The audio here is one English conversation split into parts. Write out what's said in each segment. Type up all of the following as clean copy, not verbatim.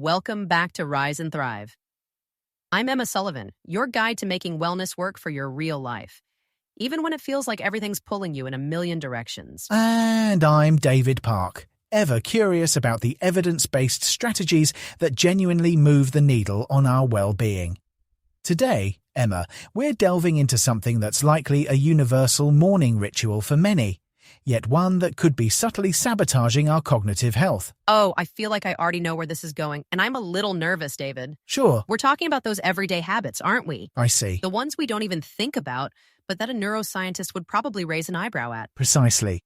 Welcome back to Rise and Thrive. I'm Emma Sullivan, your guide to making wellness work for your real life, even when it feels like everything's pulling you in a million directions. And I'm David Park, ever curious about the evidence-based strategies that genuinely move the needle on our well-being. Today, Emma, we're delving into something that's likely a universal morning ritual for many, yet one that could be subtly sabotaging our cognitive health. Oh, I feel like I already know where this is going, and I'm a little nervous, David. Sure, We're talking about those everyday habits, aren't we? I see. The ones we don't even think about, but that a neuroscientist would probably raise an eyebrow at. Precisely.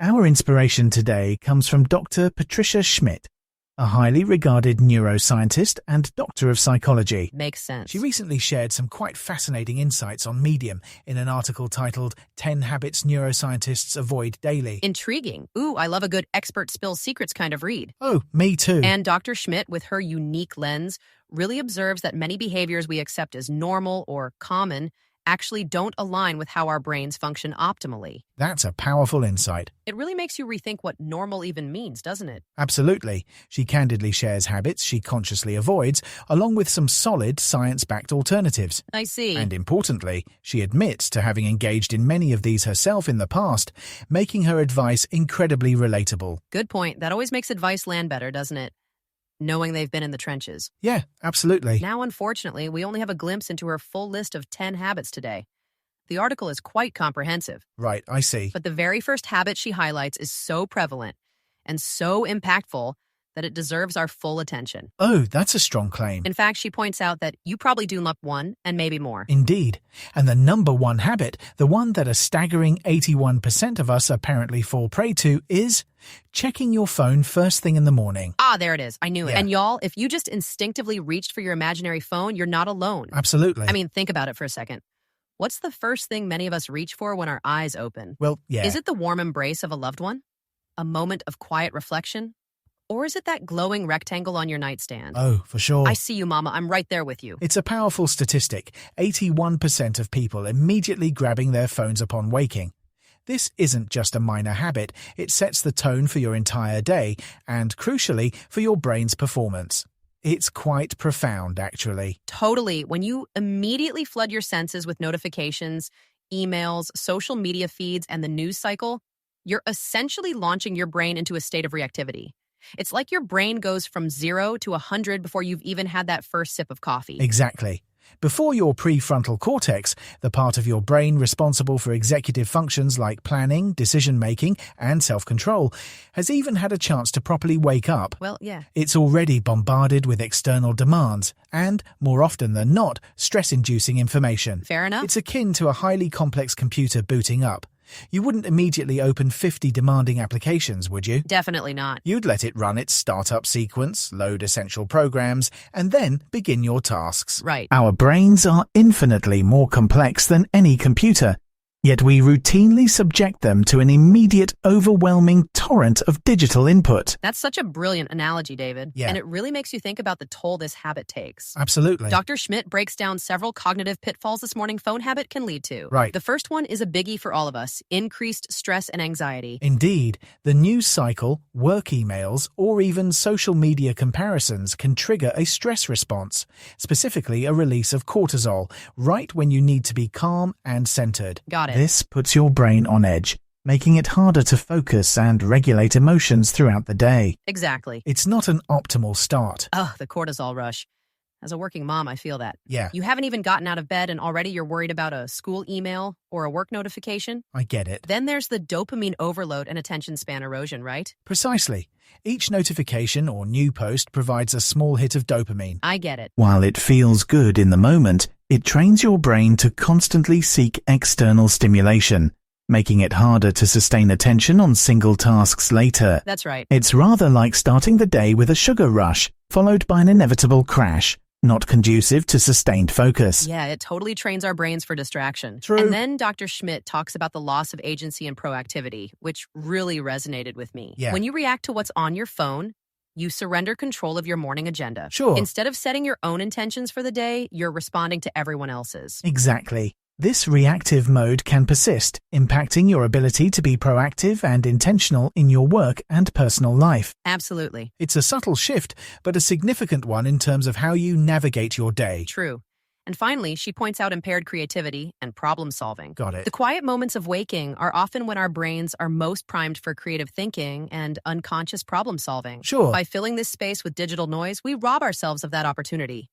Our inspiration today comes from Dr. Patricia Schmidt, a highly regarded neuroscientist and doctor of psychology. Makes sense. She recently shared some quite fascinating insights on Medium in an article titled 10 Habits Neuroscientists Avoid Daily. Intriguing. Ooh, I love a good expert spills secrets kind of read. Oh, me too. And Dr. Schmidt, with her unique lens, really observes that many behaviors we accept as normal or common actually don't align with how our brains function optimally. That's a powerful insight. It really makes you rethink what normal even means, doesn't it? Absolutely. She candidly shares habits she consciously avoids, along with some solid science-backed alternatives. I see. And importantly, she admits to having engaged in many of these herself in the past, making her advice incredibly relatable. Good point. That always makes advice land better, doesn't it? Knowing they've been in the trenches. Yeah, absolutely. Now, unfortunately, we only have a glimpse into her full list of 10 habits today. The article is quite comprehensive. Right, I see. But the very first habit she highlights is so prevalent and so impactful that it deserves our full attention. Oh, that's a strong claim. In fact, she points out that you probably do one and maybe more. Indeed. And the number one habit, the one that a staggering 81% of us apparently fall prey to, is checking your phone first thing in the morning. Ah, there it is. I knew it. Yeah. And y'all, if you just instinctively reached for your imaginary phone, you're not alone. Absolutely. I mean, think about it for a second. What's the first thing many of us reach for when our eyes open? Well, yeah. Is it the warm embrace of a loved one? A moment of quiet reflection? Or is it that glowing rectangle on your nightstand? Oh, for sure. I see you, Mama. I'm right there with you. It's a powerful statistic. 81% of people immediately grabbing their phones upon waking. This isn't just a minor habit. It sets the tone for your entire day and, crucially, for your brain's performance. It's quite profound, actually. Totally. When you immediately flood your senses with notifications, emails, social media feeds, and the news cycle, you're essentially launching your brain into a state of reactivity. It's like your brain goes from 0 to 100 before you've even had that first sip of coffee. Exactly. Before your prefrontal cortex, the part of your brain responsible for executive functions like planning, decision-making, and self-control, has even had a chance to properly wake up. Well, yeah. It's already bombarded with external demands and, more often than not, stress-inducing information. Fair enough. It's akin to a highly complex computer booting up. You wouldn't immediately open 50 demanding applications, would you? Definitely not. You'd let it run its startup sequence, load essential programs, and then begin your tasks. Right. Our brains are infinitely more complex than any computer, yet we routinely subject them to an immediate, overwhelming torrent of digital input. That's such a brilliant analogy, David. Yeah. And it really makes you think about the toll this habit takes. Absolutely. Dr. Schmidt breaks down several cognitive pitfalls this morning phone habit can lead to. Right. The first one is a biggie for all of us: increased stress and anxiety. Indeed, the news cycle, work emails, or even social media comparisons can trigger a stress response, specifically a release of cortisol, right when you need to be calm and centered. Got it. This puts your brain on edge, making it harder to focus and regulate emotions throughout the day. Exactly. It's not an optimal start. Ugh, the cortisol rush. As a working mom, I feel that. Yeah, You haven't even gotten out of bed and already you're worried about a school email or a work notification. I get it. Then there's the dopamine overload and attention span erosion, right? Precisely. Each notification or new post provides a small hit of dopamine. I get it. While it feels good in the moment, it trains your brain to constantly seek external stimulation, making it harder to sustain attention on single tasks later. That's right. It's rather like starting the day with a sugar rush, followed by an inevitable crash, not conducive to sustained focus. Yeah, it totally trains our brains for distraction. True. And then Dr. Schmidt talks about the loss of agency and proactivity, which really resonated with me. Yeah. When you react to what's on your phone, you surrender control of your morning agenda. Sure. Instead of setting your own intentions for the day, you're responding to everyone else's. Exactly. This reactive mode can persist, impacting your ability to be proactive and intentional in your work and personal life. Absolutely. It's a subtle shift, but a significant one in terms of how you navigate your day. True. And finally, she points out impaired creativity and problem solving. Got it. The quiet moments of waking are often when our brains are most primed for creative thinking and unconscious problem solving. Sure. By filling this space with digital noise, we rob ourselves of that opportunity.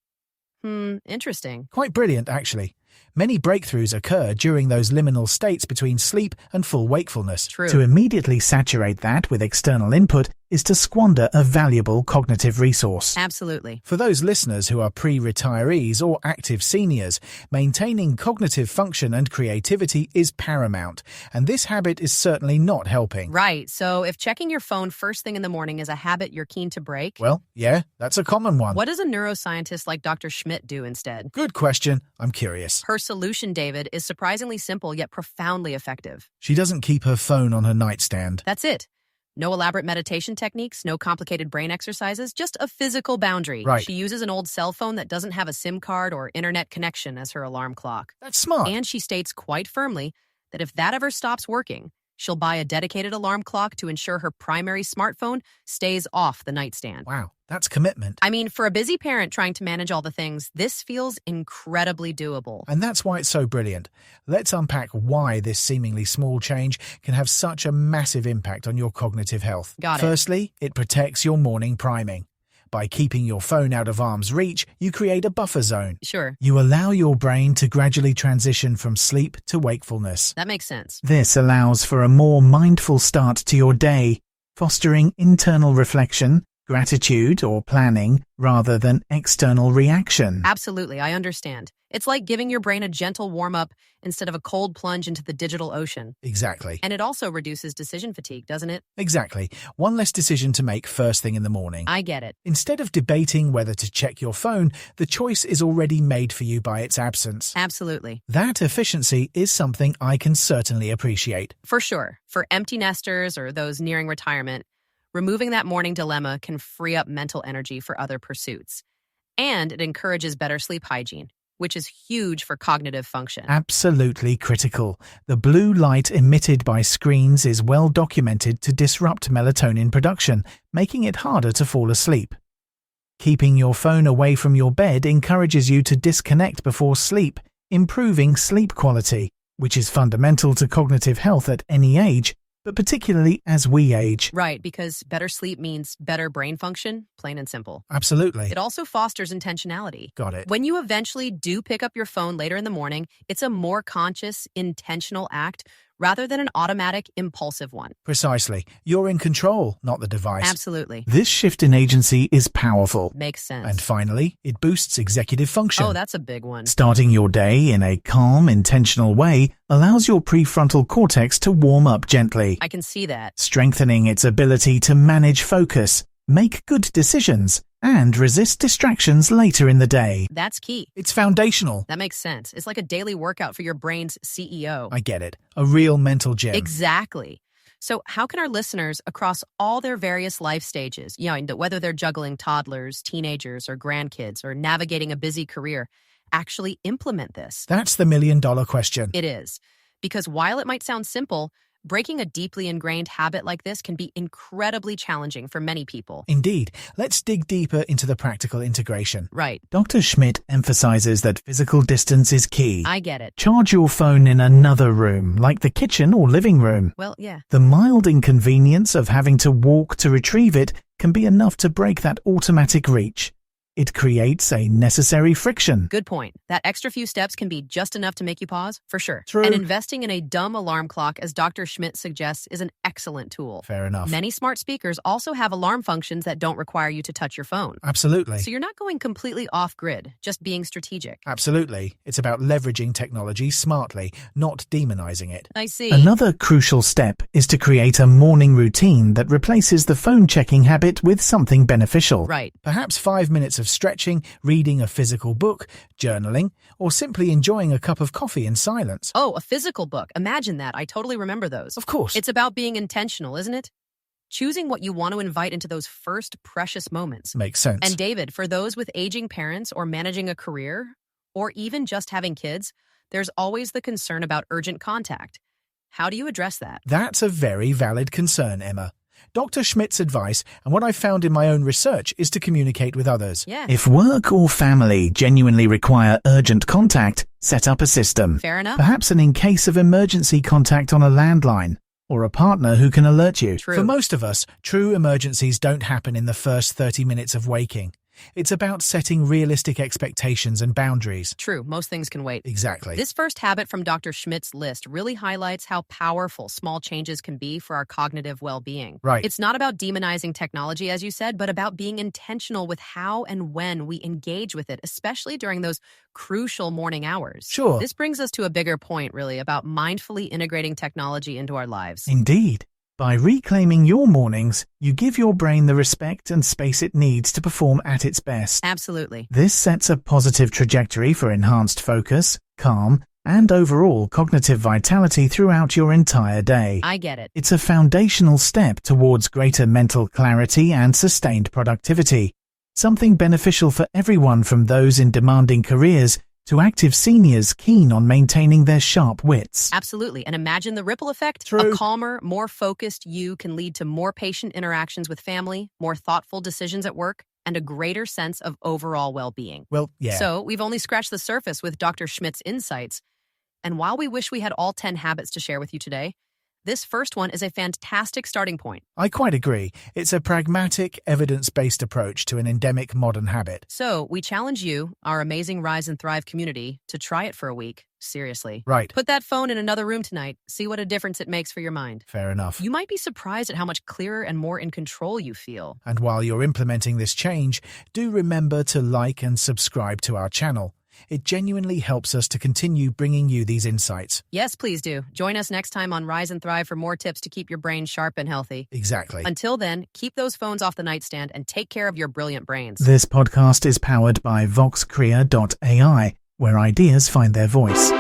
Interesting. Quite brilliant, actually. Many breakthroughs occur during those liminal states between sleep and full wakefulness. True. To immediately saturate that with external input is to squander a valuable cognitive resource. Absolutely. For those listeners who are pre-retirees or active seniors, maintaining cognitive function and creativity is paramount, and this habit is certainly not helping. Right. So if checking your phone first thing in the morning is a habit you're keen to break, Well, yeah, that's a common one. what does a neuroscientist like Dr. Schmidt do instead? Good question. I'm curious. Her solution, David, is surprisingly simple yet profoundly effective. She doesn't keep her phone on her nightstand. That's it. No elaborate meditation techniques, no complicated brain exercises, just a physical boundary. Right. She uses an old cell phone that doesn't have a SIM card or internet connection as her alarm clock. That's smart. And she states quite firmly that if that ever stops working, she'll buy a dedicated alarm clock to ensure her primary smartphone stays off the nightstand. Wow, that's commitment. I mean, for a busy parent trying to manage all the things, this feels incredibly doable. And that's why it's so brilliant. Let's unpack why this seemingly small change can have such a massive impact on your cognitive health. Got it. Firstly, it protects your morning priming. By keeping your phone out of arm's reach, you create a buffer zone. Sure, You allow your brain to gradually transition from sleep to wakefulness. that makes sense. This allows for a more mindful start to your day, fostering internal reflection, gratitude, or planning rather than external reaction. Absolutely, I understand. It's like giving your brain a gentle warm-up instead of a cold plunge into the digital ocean. Exactly. And it also reduces decision fatigue, doesn't it? Exactly. One less decision to make first thing in the morning. I get it. Instead of debating whether to check your phone, the choice is already made for you by its absence. Absolutely. That efficiency is something I can certainly appreciate. For sure. For empty nesters or those nearing retirement, removing that morning dilemma can free up mental energy for other pursuits. And it encourages better sleep hygiene, which is huge for cognitive function. Absolutely critical. The blue light emitted by screens is well documented to disrupt melatonin production, making it harder to fall asleep. Keeping your phone away from your bed encourages you to disconnect before sleep, improving sleep quality, which is fundamental to cognitive health at any age, but particularly as we age. Right, because better sleep means better brain function, plain and simple. Absolutely. It also fosters intentionality. Got it. When you eventually do pick up your phone later in the morning, it's a more conscious, intentional act rather than an automatic, impulsive one. Precisely. You're in control, not the device. Absolutely. This shift in agency is powerful. Makes sense. And finally, it boosts executive function. Oh, that's a big one. Starting your day in a calm, intentional way allows your prefrontal cortex to warm up gently, I can see that. strengthening its ability to manage focus, make good decisions, and resist distractions later in the day. That's key. It's foundational. That makes sense. It's like a daily workout for your brain's CEO. I get it. A real mental gym. Exactly. So how can our listeners across all their various life stages, whether they're juggling toddlers, teenagers, or grandkids, or navigating a busy career, actually implement this? That's the million-dollar question. It is. Because while it might sound simple, breaking a deeply ingrained habit like this can be incredibly challenging for many people. Indeed. Let's dig deeper into the practical integration. Right. Dr. Schmidt emphasizes that physical distance is key. I get it. Charge your phone in another room, like the kitchen or living room. Well, yeah. The mild inconvenience of having to walk to retrieve it can be enough to break that automatic reach. It creates a necessary friction. Good point. That extra few steps can be just enough to make you pause, for sure. True. And investing in a dumb alarm clock, as Dr. Schmidt suggests, is an excellent tool. Fair enough. Many smart speakers also have alarm functions that don't require you to touch your phone. Absolutely. So you're not going completely off-grid, just being strategic. Absolutely. It's about leveraging technology smartly, not demonizing it. I see. Another crucial step is to create a morning routine that replaces the phone checking habit with something beneficial. Right. Perhaps 5 minutes of stretching, reading a physical book, journaling, or simply enjoying a cup of coffee in silence. Oh, a physical book. Imagine that. I totally remember those. Of course. It's about being intentional, isn't it? Choosing what you want to invite into those first precious moments. Makes sense. And David, for those with aging parents or managing a career, or even just having kids, there's always the concern about urgent contact. How do you address that? That's a very valid concern, Emma. Dr. Schmidt's advice, and what I've found in my own research, is to communicate with others. Yeah. If work or family genuinely require urgent contact, set up a system. Fair enough. Perhaps an in case of emergency contact on a landline, or a partner who can alert you. True. For most of us, true emergencies don't happen in the first 30 minutes of waking. It's about setting realistic expectations and boundaries. True, most things can wait. Exactly. This first habit from Dr. Schmidt's list really highlights how powerful small changes can be for our cognitive well-being. Right. It's not about demonizing technology, as you said, but about being intentional with how and when we engage with it, especially during those crucial morning hours. Sure. This brings us to a bigger point, really, about mindfully integrating technology into our lives. Indeed. By reclaiming your mornings, you give your brain the respect and space it needs to perform at its best. Absolutely. This sets a positive trajectory for enhanced focus, calm, and overall cognitive vitality throughout your entire day. I get it. It's a foundational step towards greater mental clarity and sustained productivity, something beneficial for everyone from those in demanding careers to active seniors keen on maintaining their sharp wits. Absolutely. And imagine the ripple effect. True. A calmer, more focused you can lead to more patient interactions with family, more thoughtful decisions at work, and a greater sense of overall well-being. Well, yeah. So we've only scratched the surface with Dr. Schmidt's insights. And while we wish we had all 10 habits to share with you today, this first one is a fantastic starting point. I quite agree. It's a pragmatic, evidence-based approach to an endemic modern habit. So we challenge you, our amazing Rise and Thrive community, to try it for a week. Seriously. Right. Put that phone in another room tonight. See what a difference it makes for your mind. Fair enough. You might be surprised at how much clearer and more in control you feel. And while you're implementing this change, do remember to like and subscribe to our channel. It genuinely helps us to continue bringing you these insights. Yes, please do. Join us next time on Rise and Thrive for more tips to keep your brain sharp and healthy. Exactly. Until then, keep those phones off the nightstand and take care of your brilliant brains. This podcast is powered by voxcrea.ai, where ideas find their voice.